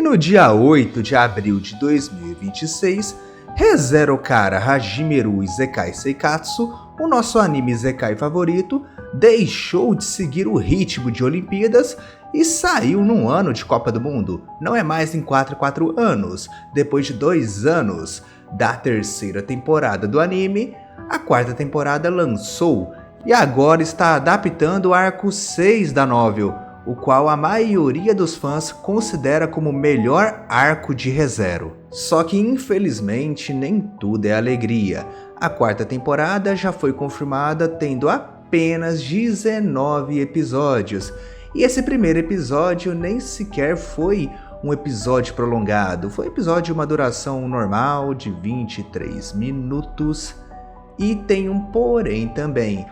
no dia 8 de abril de 2026, Re:Zero Kara Hajimeru Isekai Seikatsu, o nosso anime Isekai favorito, deixou de seguir o ritmo de Olimpíadas e saiu num ano de Copa do Mundo. Não é mais em 4 em 4 anos. Depois de 2 anos da terceira temporada do anime, a quarta temporada lançou e agora está adaptando o arco 6 da novel, o qual a maioria dos fãs considera como o melhor arco de Re:Zero. Só que infelizmente nem tudo é alegria. A quarta temporada já foi confirmada tendo apenas 19 episódios. E esse primeiro episódio nem sequer foi um episódio prolongado, foi um episódio de uma duração normal de 23 minutos. E tem um porém também,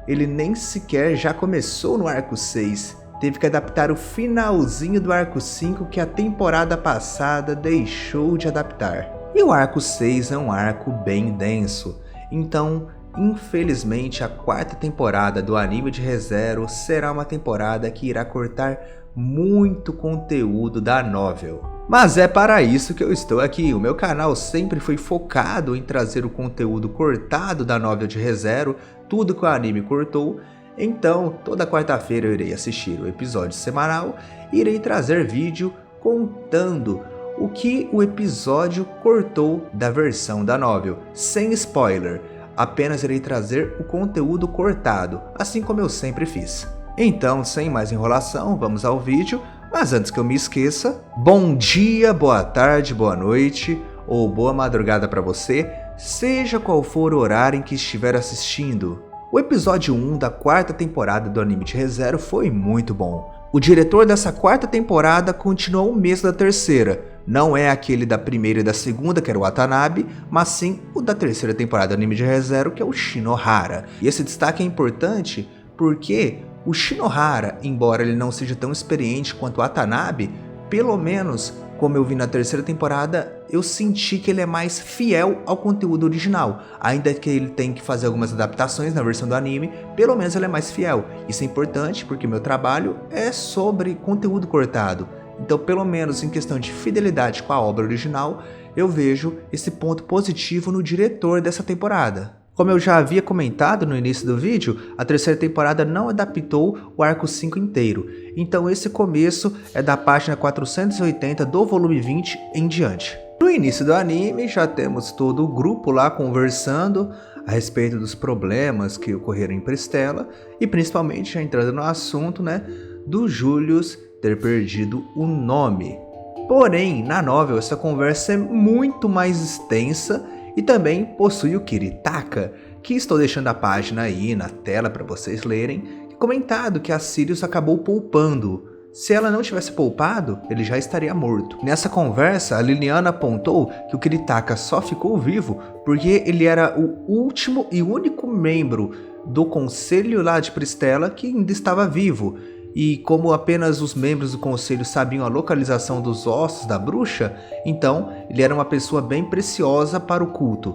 ele nem sequer já começou no arco 6, teve que adaptar o finalzinho do arco 5 que a temporada passada deixou de adaptar. E o arco 6 é um arco bem denso, então infelizmente a quarta temporada do anime de Re:Zero será uma temporada que irá cortar muito conteúdo da novel. Mas é para isso que eu estou aqui. O meu canal sempre foi focado em trazer o conteúdo cortado da novel de Re:Zero, tudo que o anime cortou. Então, toda quarta-feira eu irei assistir o episódio semanal e irei trazer vídeo contando o que o episódio cortou da versão da novel, sem spoiler. Apenas irei trazer o conteúdo cortado, assim como eu sempre fiz. Então, sem mais enrolação, vamos ao vídeo. Mas antes que eu me esqueça, bom dia, boa tarde, boa noite ou boa madrugada para você, seja qual for o horário em que estiver assistindo. O episódio 1 da quarta temporada do anime de Re:Zero foi muito bom. O diretor dessa quarta temporada continuou o mesmo da terceira. Não é aquele da primeira e da segunda, que era o Watanabe, mas sim o da terceira temporada do anime de Re:Zero, que é o Shinohara. E esse destaque é importante porque o Shinohara, embora ele não seja tão experiente quanto o Watanabe, pelo menos, como eu vi na terceira temporada, eu senti que ele é mais fiel ao conteúdo original. Ainda que ele tenha que fazer algumas adaptações na versão do anime, pelo menos ele é mais fiel. Isso é importante porque meu trabalho é sobre conteúdo cortado. Então, pelo menos em questão de fidelidade com a obra original, eu vejo esse ponto positivo no diretor dessa temporada. Como eu já havia comentado no início do vídeo, a terceira temporada não adaptou o arco 5 inteiro, então esse começo é da página 480 do volume 20 em diante. No início do anime já temos todo o grupo lá conversando a respeito dos problemas que ocorreram em Pristela e principalmente já entrando no assunto, do Julius ter perdido o nome. Porém, na novel essa conversa é muito mais extensa e também possui o Kiritaka, que estou deixando a página aí na tela para vocês lerem, comentado que a Sirius acabou poupando. Se ela não tivesse poupado, ele já estaria morto. Nessa conversa, a Liliana apontou que o Kiritaka só ficou vivo porque ele era o último e único membro do conselho lá de Pristela que ainda estava vivo. E como apenas os membros do conselho sabiam a localização dos ossos da bruxa, então ele era uma pessoa bem preciosa para o culto.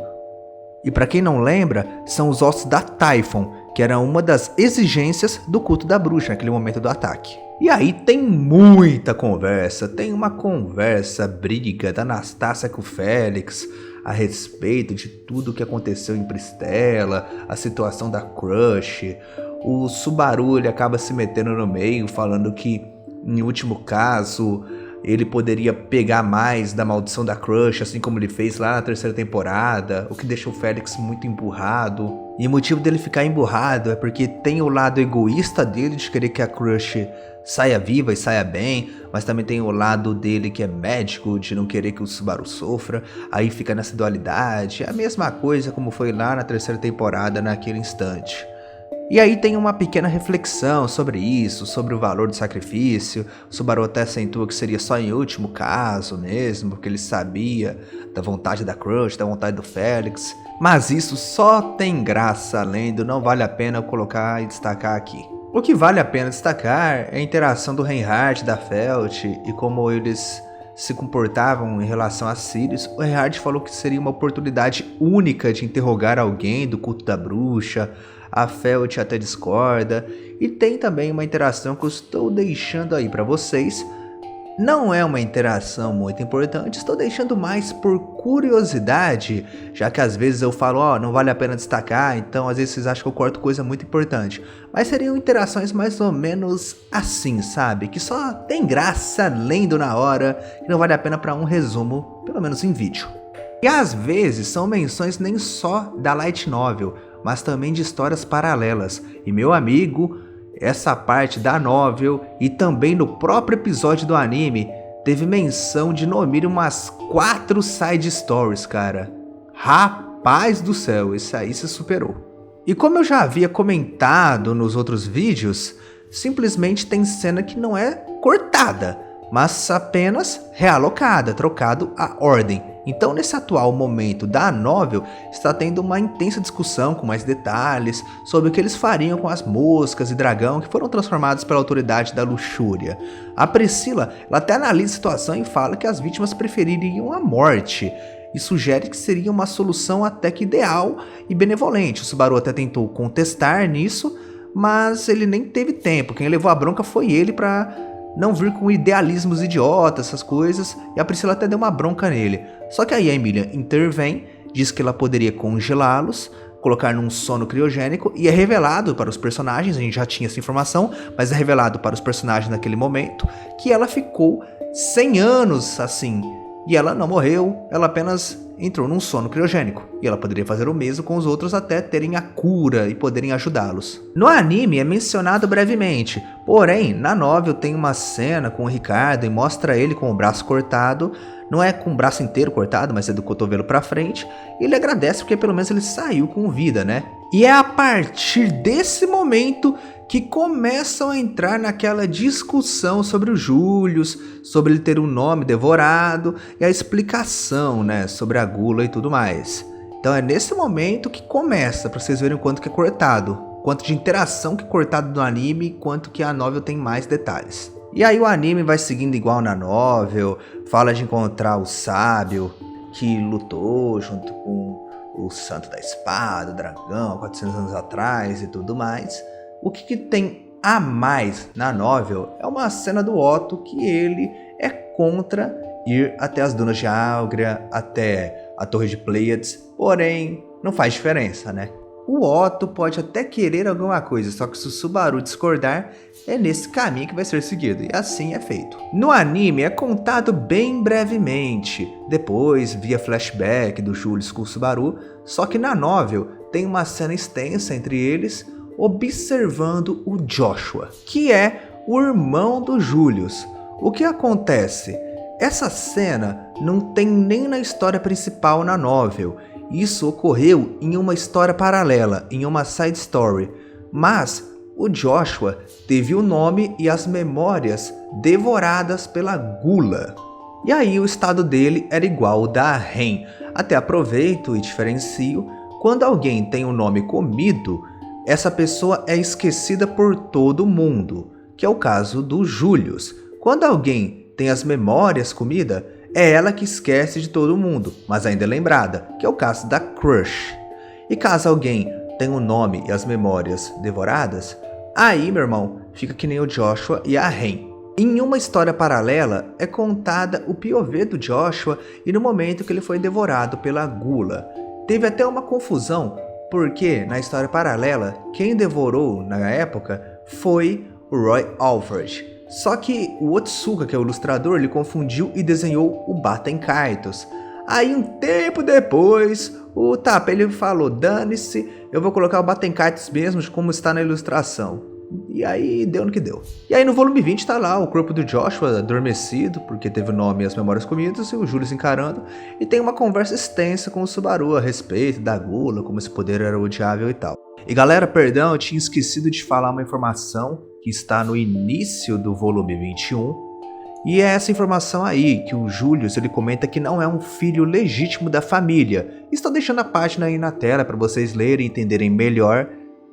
E para quem não lembra, são os ossos da Typhon, que era uma das exigências do culto da bruxa naquele momento do ataque. E aí tem muita conversa, tem uma conversa, briga da Anastácia com o Félix a respeito de tudo o que aconteceu em Pristela, a situação da Crush. O Subaru ele acaba se metendo no meio, falando que, em último caso, ele poderia pegar mais da maldição da Crush, assim como ele fez lá na terceira temporada, o que deixou o Félix muito emburrado. E o motivo dele ficar emburrado é porque tem o lado egoísta dele de querer que a Crush saia viva e saia bem, mas também tem o lado dele que é médico, de não querer que o Subaru sofra, aí fica nessa dualidade. É a mesma coisa como foi lá na terceira temporada naquele instante. E aí tem uma pequena reflexão sobre isso, sobre o valor do sacrifício. O Subaru até acentua que seria só em último caso mesmo, porque ele sabia da vontade da Crush, da vontade do Félix. Mas isso só tem graça lendo, não vale a pena eu colocar e destacar aqui. O que vale a pena destacar é a interação do Reinhardt e da Felt e como eles se comportavam em relação a Sirius. O Reinhardt falou que seria uma oportunidade única de interrogar alguém do culto da bruxa. A Felt até discorda, e tem também uma interação que eu estou deixando aí para vocês, Não é uma interação muito importante, estou deixando mais por curiosidade, já que às vezes eu falo, não vale a pena destacar, então às vezes vocês acham que eu corto coisa muito importante. Mas seriam interações mais ou menos assim, sabe? Que só tem graça lendo na hora, que não vale a pena para um resumo, pelo menos em vídeo. E às vezes são menções nem só da light novel, mas também de histórias paralelas. E meu amigo, essa parte da novel e também no próprio episódio do anime teve menção de no mínimo umas 4 side stories, cara. Rapaz do céu, isso aí se superou. E como eu já havia comentado nos outros vídeos, simplesmente tem cena que não é cortada, mas apenas realocada, trocado a ordem. Então, nesse atual momento da novel, está tendo uma intensa discussão com mais detalhes sobre o que eles fariam com as moscas e dragão que foram transformados pela autoridade da luxúria. A Priscila, ela até analisa a situação e fala que as vítimas prefeririam a morte, e sugere que seria uma solução até que ideal e benevolente. O Subaru até tentou contestar nisso, mas ele nem teve tempo. Quem levou a bronca foi ele para não vir com idealismos idiotas, essas coisas, e a Priscila até deu uma bronca nele. Só que aí a Emilia intervém, diz que ela poderia congelá-los, colocar num sono criogênico, e é revelado para os personagens, a gente já tinha essa informação, mas é revelado para os personagens naquele momento, que ela ficou 100 anos assim, e ela não morreu, ela apenas entrou num sono criogênico, e ela poderia fazer o mesmo com os outros até terem a cura e poderem ajudá-los. No anime é mencionado brevemente, porém na novel tem uma cena com o Ricardo e mostra ele com o braço cortado, não é com o braço inteiro cortado, mas é do cotovelo pra frente, e ele agradece porque pelo menos ele saiu com vida, né? E é a partir desse momento que começam a entrar naquela discussão sobre o Julius, sobre ele ter um nome devorado e a explicação, né, sobre a gula e tudo mais. Então é nesse momento que começa, para vocês verem o quanto que é cortado, quanto de interação que é cortado do anime, quanto que a novel tem mais detalhes. E aí o anime vai seguindo igual na novel, fala de encontrar o sábio que lutou junto com o santo da espada, o dragão, há 400 anos atrás e tudo mais. O que tem a mais na novel é uma cena do Otto que ele é contra ir até as Dunas de Algria, até a Torre de Pleiades, porém não faz diferença, né? O Otto pode até querer alguma coisa, só que se o Subaru discordar, é nesse caminho que vai ser seguido, e assim é feito. No anime é contado bem brevemente, depois via flashback do Julius com o Subaru, só que na novel tem uma cena extensa entre eles, observando o Joshua, que é o irmão do Julius. O que acontece? Essa cena não tem nem na história principal na novel. Isso ocorreu em uma história paralela, em uma side story. Mas o Joshua teve o nome e as memórias devoradas pela gula. E aí o estado dele era igual ao da Ren. Até aproveito e diferencio, quando alguém tem o nome comido, essa pessoa é esquecida por todo mundo, que é o caso do Julius. Quando alguém tem as memórias comida, é ela que esquece de todo mundo, mas ainda é lembrada, que é o caso da Crush. E caso alguém tenha o nome e as memórias devoradas, aí, meu irmão, fica que nem o Joshua e a Ren. Em uma história paralela, é contada o POV do Joshua e no momento que ele foi devorado pela gula. Teve até uma confusão, porque na história paralela, quem devorou na época foi o Roy Alfred. Só que o Otsuka, que é o ilustrador, ele confundiu e desenhou o Baten Kaitos. Aí um tempo depois, o Tapa ele falou, dane-se, eu vou colocar o Baten Kaitos mesmo como está na ilustração. E aí deu no que deu. E aí no volume 20 tá lá o corpo do Joshua adormecido, porque teve o nome e as memórias comidas, e o Julius encarando, e tem uma conversa extensa com o Subaru a respeito da gula, como esse poder era odiável e tal. E galera, perdão, eu tinha esquecido de falar uma informação que está no início do volume 21, e é essa informação aí, que o Julius ele comenta que não é um filho legítimo da família. Estou deixando a página aí na tela para vocês lerem e entenderem melhor,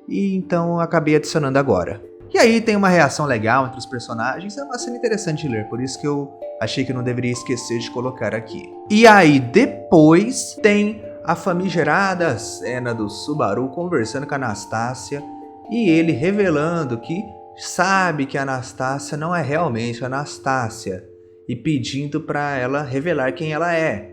e então acabei adicionando agora. E aí tem uma reação legal entre os personagens, é uma cena interessante de ler, por isso que eu achei que não deveria esquecer de colocar aqui. E aí depois tem a famigerada cena do Subaru conversando com a Anastácia, e ele revelando que sabe que a Anastácia não é realmente a Anastácia. e pedindo para ela revelar quem ela é.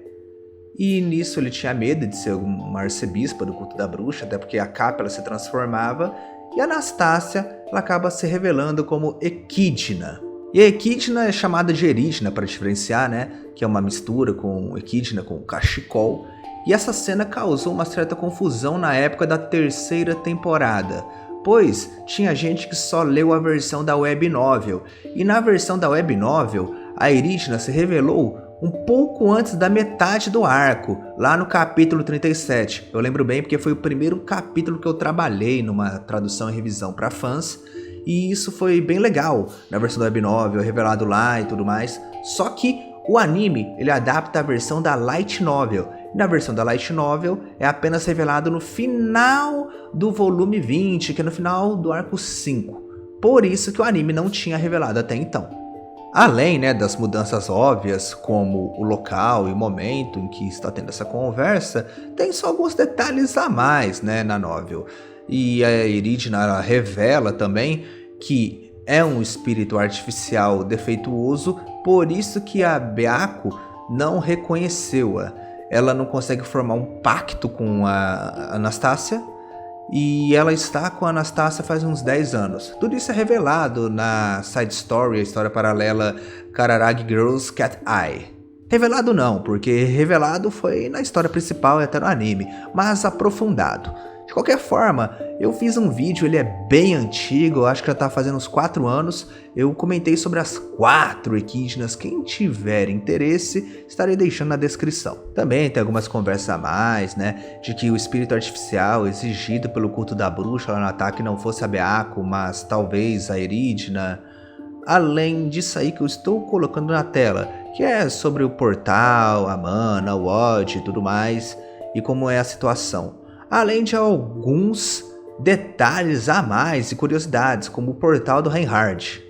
E nisso ele tinha medo de ser uma arcebispa do culto da bruxa, até porque a capa ela se transformava, e Anastácia ela acaba se revelando como Equidna. E a Equidna é chamada de Erídna para diferenciar, né? Que é uma mistura com Equidna com cachecol. E essa cena causou uma certa confusão na época da terceira temporada, pois tinha gente que só leu a versão da web novel. E na versão da web novel, a Erídna se revelou um pouco antes da metade do arco, lá no capítulo 37. Eu lembro bem porque foi o primeiro capítulo que eu trabalhei numa tradução e revisão para fãs. E isso foi bem legal na versão da web novel, revelado lá e tudo mais. Só que o anime ele adapta a versão da light novel. E na versão da light novel é apenas revelado no final do volume 20, que é no final do arco 5. Por isso que o anime não tinha revelado até então. Além, né, das mudanças óbvias, como o local e o momento em que está tendo essa conversa, tem só alguns detalhes a mais, né, na novel. E a Erídna revela também que é um espírito artificial defeituoso, por isso que a Beako não reconheceu-a. Ela não consegue formar um pacto com a Anastácia, e ela está com a Anastácia faz uns 10 anos. Tudo isso é revelado na side story, a história paralela Kararagi Girls Cat Eye. Revelado não, porque revelado foi na história principal e até no anime, mas aprofundado. De qualquer forma, eu fiz um vídeo, ele é bem antigo, eu acho que já tá fazendo uns 4 anos. Eu comentei sobre as 4 Equidnas, quem tiver interesse, estarei deixando na descrição. Também tem algumas conversas a mais, né, de que o espírito artificial exigido pelo culto da bruxa lá no ataque não fosse a Beako, mas talvez a Erídna. Além disso aí que eu estou colocando na tela, que é sobre o portal, a mana, o Odd e tudo mais, e como é a situação. Além de alguns detalhes a mais e curiosidades, como o portal do Reinhard.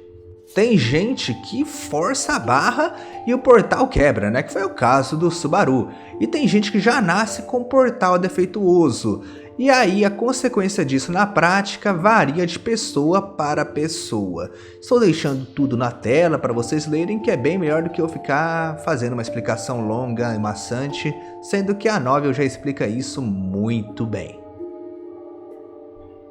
Tem gente que força a barra e o portal quebra, né? Que foi o caso do Subaru. E tem gente que já nasce com portal defeituoso. E aí a consequência disso na prática varia de pessoa para pessoa. Estou deixando tudo na tela para vocês lerem, que é bem melhor do que eu ficar fazendo uma explicação longa e maçante, sendo que a novel já explica isso muito bem.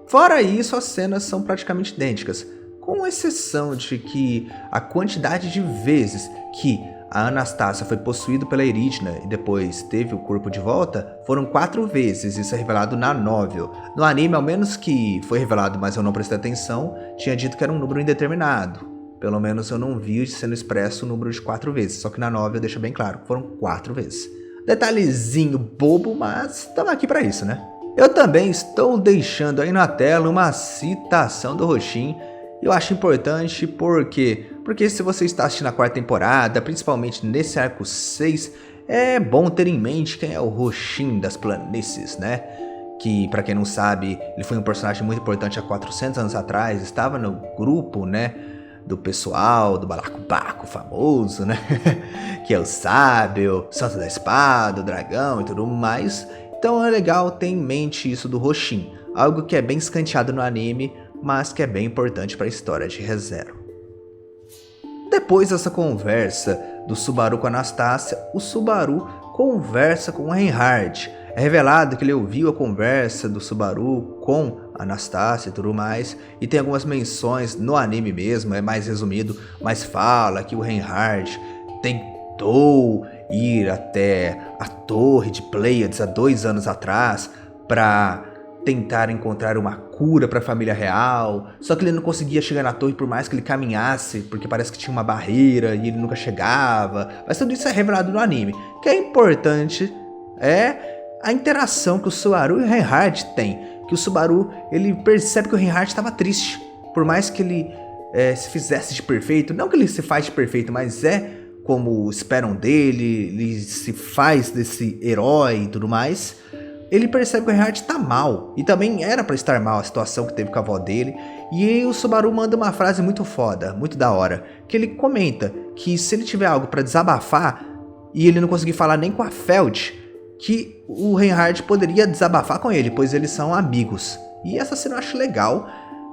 Fora isso, as cenas são praticamente idênticas, com exceção de que a quantidade de vezes que a Anastácia foi possuída pela Erídna e depois teve o corpo de volta, foram 4 vezes, isso é revelado na novel. No anime, ao menos que foi revelado, mas eu não prestei atenção, tinha dito que era um número indeterminado. Pelo menos eu não vi sendo expresso o número de 4 vezes, só que na novel deixa bem claro que foram 4 vezes. Detalhezinho bobo, mas estamos aqui para isso, né? Eu também estou deixando aí na tela uma citação do Roshin. Eu acho importante porque se você está assistindo a 4ª temporada, principalmente nesse arco 6, é bom ter em mente quem é o Roshin das planícies, né? Que, para quem não sabe, ele foi um personagem muito importante há 400 anos atrás, estava no grupo, né, do pessoal, do balacobaco famoso, né? Que é o sábio, santo da espada, o dragão e tudo mais. Então é legal ter em mente isso do Roshin, algo que é bem escanteado no anime, mas que é bem importante para a história de Re:Zero. Depois dessa conversa do Subaru com a Anastácia, o Subaru conversa com o Reinhard. É revelado que ele ouviu a conversa do Subaru com a Anastácia e tudo mais, e tem algumas menções no anime mesmo, é mais resumido, mas fala que o Reinhard tentou ir até a torre de Pleiades há 2 anos atrás para tentar encontrar uma cura para a família real, só que ele não conseguia chegar na torre por mais que ele caminhasse, porque parece que tinha uma barreira e ele nunca chegava, mas tudo isso é revelado no anime. O que é importante é a interação que o Subaru e o Reinhard têm, que o Subaru ele percebe que o Reinhard estava triste, por mais que ele se fizesse de perfeito, não que ele se faz de perfeito, mas é como esperam dele, ele se faz desse herói e tudo mais. Ele percebe que o Reinhard tá mal, e também era pra estar mal a situação que teve com a avó dele, e aí o Subaru manda uma frase muito foda, muito da hora, que ele comenta que se ele tiver algo pra desabafar, e ele não conseguir falar nem com a Feld, que o Reinhard poderia desabafar com ele, pois eles são amigos. E essa cena eu acho legal,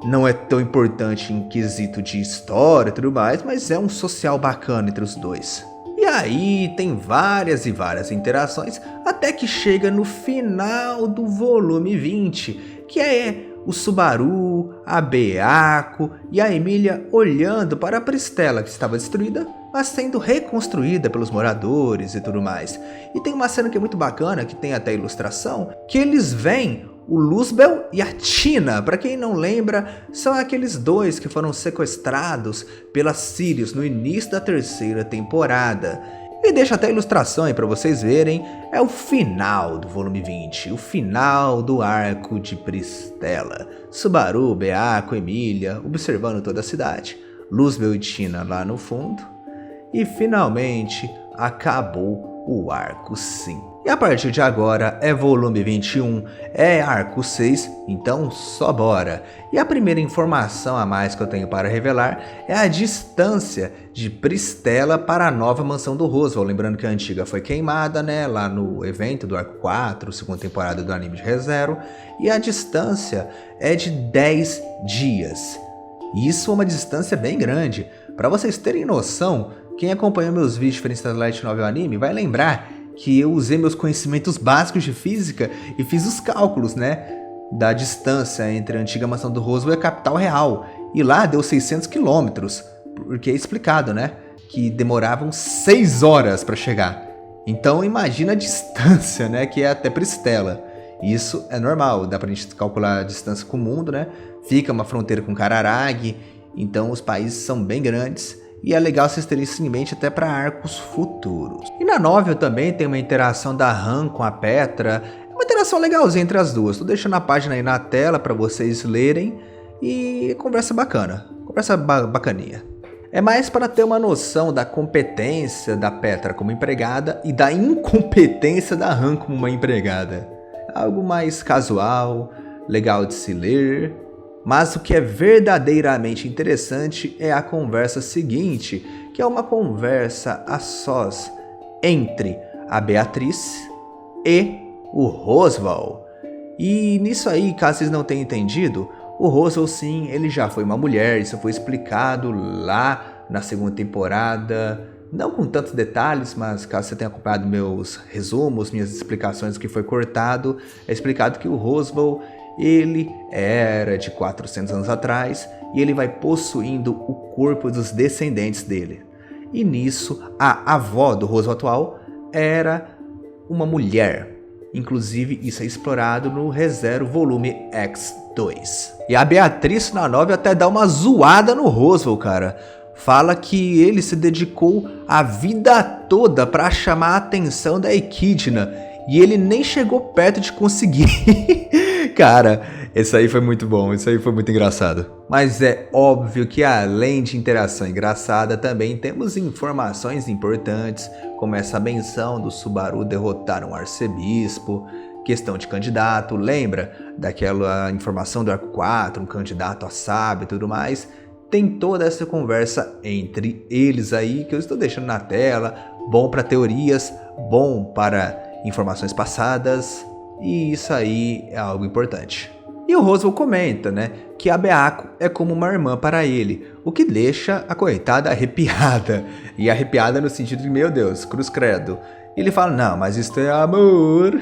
não é tão importante em quesito de história e tudo mais, mas é um social bacana entre os dois. E aí tem várias e várias interações, até que chega no final do volume 20, que é o Subaru, a Beako e a Emília olhando para a Pristela, que estava destruída, mas sendo reconstruída pelos moradores e tudo mais. E tem uma cena que é muito bacana, que tem até ilustração, que eles veem o Luzbel e a Tina. Para quem não lembra, são aqueles dois que foram sequestrados pela Sirius no início da terceira temporada. E deixa até a ilustração aí para vocês verem, é o final do volume 20, o final do arco de Pristela. Subaru, Beako, Emília observando toda a cidade, Luzbel e Tina lá no fundo, e finalmente acabou o arco 5. E a partir de agora é volume 21, é arco 6, então só bora. E a primeira informação a mais que eu tenho para revelar é a distância de Pristela para a nova mansão do Roswell. Lembrando que a antiga foi queimada, né, lá no evento do arco 4, segunda temporada do anime de ReZero. E a distância é de 10 dias. Isso é uma distância bem grande. Para vocês terem noção, quem acompanhou meus vídeos diferentes da Light Novel Anime vai lembrar que eu usei meus conhecimentos básicos de física e fiz os cálculos, né, da distância entre a antiga mansão do Roswell e a capital real. E lá deu 600 quilômetros, porque é explicado, né, que demoravam 6 horas para chegar. Então imagina a distância, né, que é até Pristela. Isso é normal, dá pra gente calcular a distância com o mundo, né? Fica uma fronteira com Cararag, então os países são bem grandes. E é legal vocês terem isso em mente até para arcos futuros. E na novel também tem uma interação da Han com a Petra. É uma interação legalzinha entre as duas. Tô deixando a página aí na tela para vocês lerem. E conversa bacana. Conversa bacaninha. É mais para ter uma noção da competência da Petra como empregada e da incompetência da Han como uma empregada. Algo mais casual, legal de se ler. Mas o que é verdadeiramente interessante é a conversa seguinte, que é uma conversa a sós entre a Beatriz e o Roswell. E nisso aí, caso vocês não tenham entendido, o Roswell sim, ele já foi uma mulher, isso foi explicado lá na segunda temporada, não com tantos detalhes, mas caso você tenha acompanhado meus resumos, minhas explicações do que foi cortado, é explicado que o Roswell, ele era de 400 anos atrás e ele vai possuindo o corpo dos descendentes dele. E nisso, a avó do Roswell atual era uma mulher. Inclusive, isso é explorado no ReZero volume X2. E a Beatriz na novel até dá uma zoada no Roswell, cara. Fala que ele se dedicou a vida toda para chamar a atenção da Equidna e ele nem chegou perto de conseguir. Cara, isso aí foi muito bom, isso aí foi muito engraçado. Mas é óbvio que além de interação engraçada, também temos informações importantes, como essa menção do Subaru derrotar um arcebispo, questão de candidato, lembra daquela informação do arco 4, um candidato a sábio e tudo mais? Tem toda essa conversa entre eles aí, que eu estou deixando na tela, bom para teorias, bom para informações passadas, e isso aí é algo importante. E o Roswell comenta, né, que a Beako é como uma irmã para ele, o que deixa a coitada arrepiada. E arrepiada no sentido de, meu Deus, cruz credo. E ele fala, não, mas isso é amor.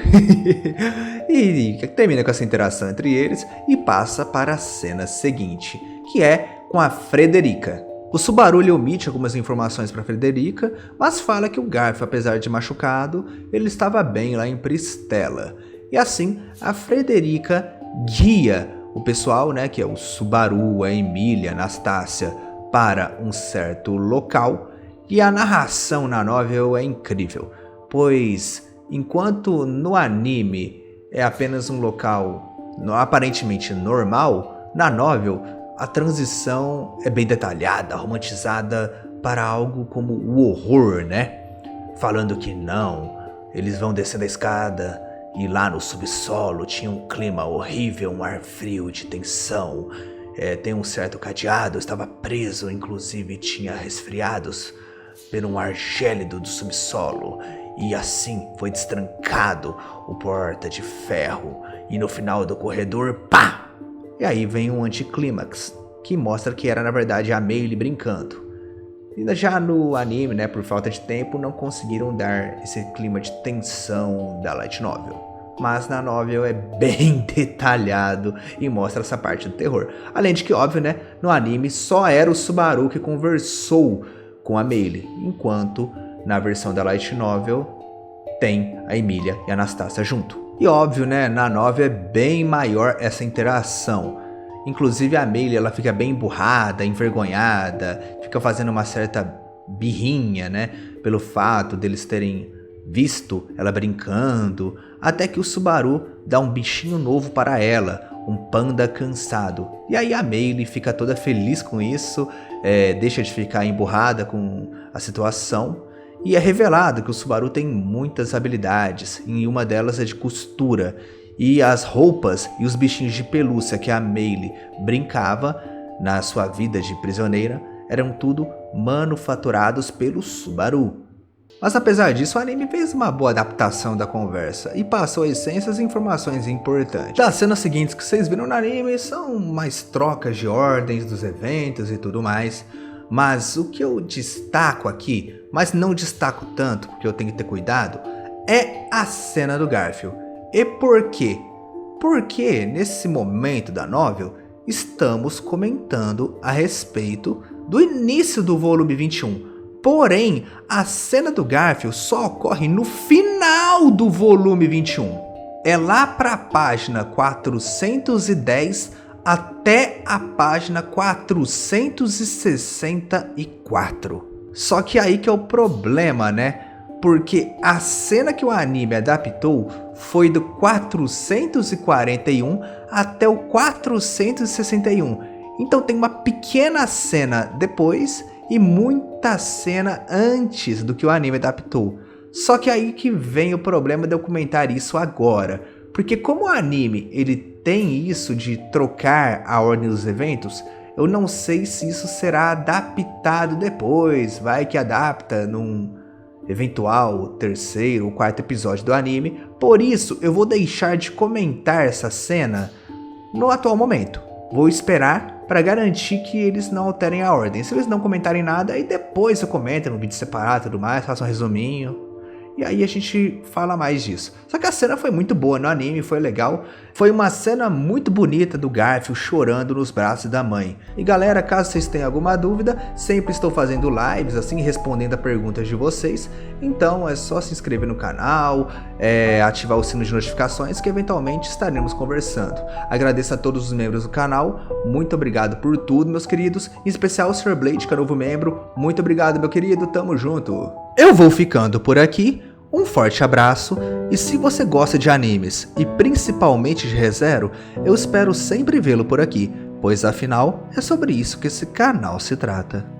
E termina com essa interação entre eles e passa para a cena seguinte, que é com a Frederica. O Subaru omite algumas informações para Frederica, mas fala que o Garf, apesar de machucado, ele estava bem lá em Pristela. E assim, a Frederica guia o pessoal, né, que é o Subaru, a Emília, a Anastácia, para um certo local. E a narração na novel é incrível, pois enquanto no anime é apenas um local aparentemente normal, na novel a transição é bem detalhada, romantizada para algo como o horror, né? Falando que não, eles vão descendo a escada e lá no subsolo tinha um clima horrível, um ar frio de tensão. Tem um certo cadeado, estava preso, inclusive tinha resfriados por um ar gélido do subsolo. E assim foi destrancado o porta de ferro. E no final do corredor, pá! E aí vem um anticlímax, que mostra que era na verdade a Meili brincando. E já no anime, né, por falta de tempo, não conseguiram dar esse clima de tensão da light novel. Mas na novel é bem detalhado e mostra essa parte do terror. Além de que, óbvio, né, no anime só era o Subaru que conversou com a Meili, enquanto na versão da light novel tem a Emilia e a Anastasia junto. E óbvio, né, na novel é bem maior essa interação. Inclusive a Meili, ela fica bem emburrada, envergonhada, fica fazendo uma certa birrinha, né, pelo fato deles terem visto ela brincando, até que o Subaru dá um bichinho novo para ela, um panda cansado. E aí a Meili fica toda feliz com isso, deixa de ficar emburrada com a situação, e é revelado que o Subaru tem muitas habilidades, e uma delas é de costura, e as roupas e os bichinhos de pelúcia que a Meili brincava na sua vida de prisioneira eram tudo manufaturados pelo Subaru. Mas apesar disso, o anime fez uma boa adaptação da conversa e passou a essências e informações importantes. Das cenas seguintes que vocês viram no anime são mais trocas de ordens dos eventos e tudo mais, mas o que eu destaco aqui, mas não destaco tanto porque eu tenho que ter cuidado, é a cena do Garfield. E por quê? Porque nesse momento da novel estamos comentando a respeito do início do volume 21. Porém, a cena do Garfield só ocorre no final do volume 21. É lá para a página 410 até a página 464. Só que aí que é o problema, né? Porque a cena que o anime adaptou foi do 441 até o 461. Então tem uma pequena cena depois e muita cena antes do que o anime adaptou. Só que aí que vem o problema de eu comentar isso agora. Porque como o anime ele tem isso de trocar a ordem dos eventos, eu não sei se isso será adaptado depois. Vai que adapta num eventual terceiro ou quarto episódio do anime. Por isso eu vou deixar de comentar essa cena no atual momento. Vou esperar para garantir que eles não alterem a ordem. Se eles não comentarem nada, aí depois eu comento no vídeo separado e tudo mais, faço um resuminho. E aí a gente fala mais disso. Só que a cena foi muito boa no anime, foi legal. Foi uma cena muito bonita do Garfield chorando nos braços da mãe. E galera, caso vocês tenham alguma dúvida, sempre estou fazendo lives assim, respondendo a perguntas de vocês. Então é só se inscrever no canal, ativar o sino de notificações que eventualmente estaremos conversando. Agradeço a todos os membros do canal, muito obrigado por tudo, meus queridos. Em especial o Sr. Blade, que é novo membro. Muito obrigado, meu querido, tamo junto. Eu vou ficando por aqui. Um forte abraço, e se você gosta de animes, e principalmente de ReZero, eu espero sempre vê-lo por aqui, pois afinal é sobre isso que esse canal se trata.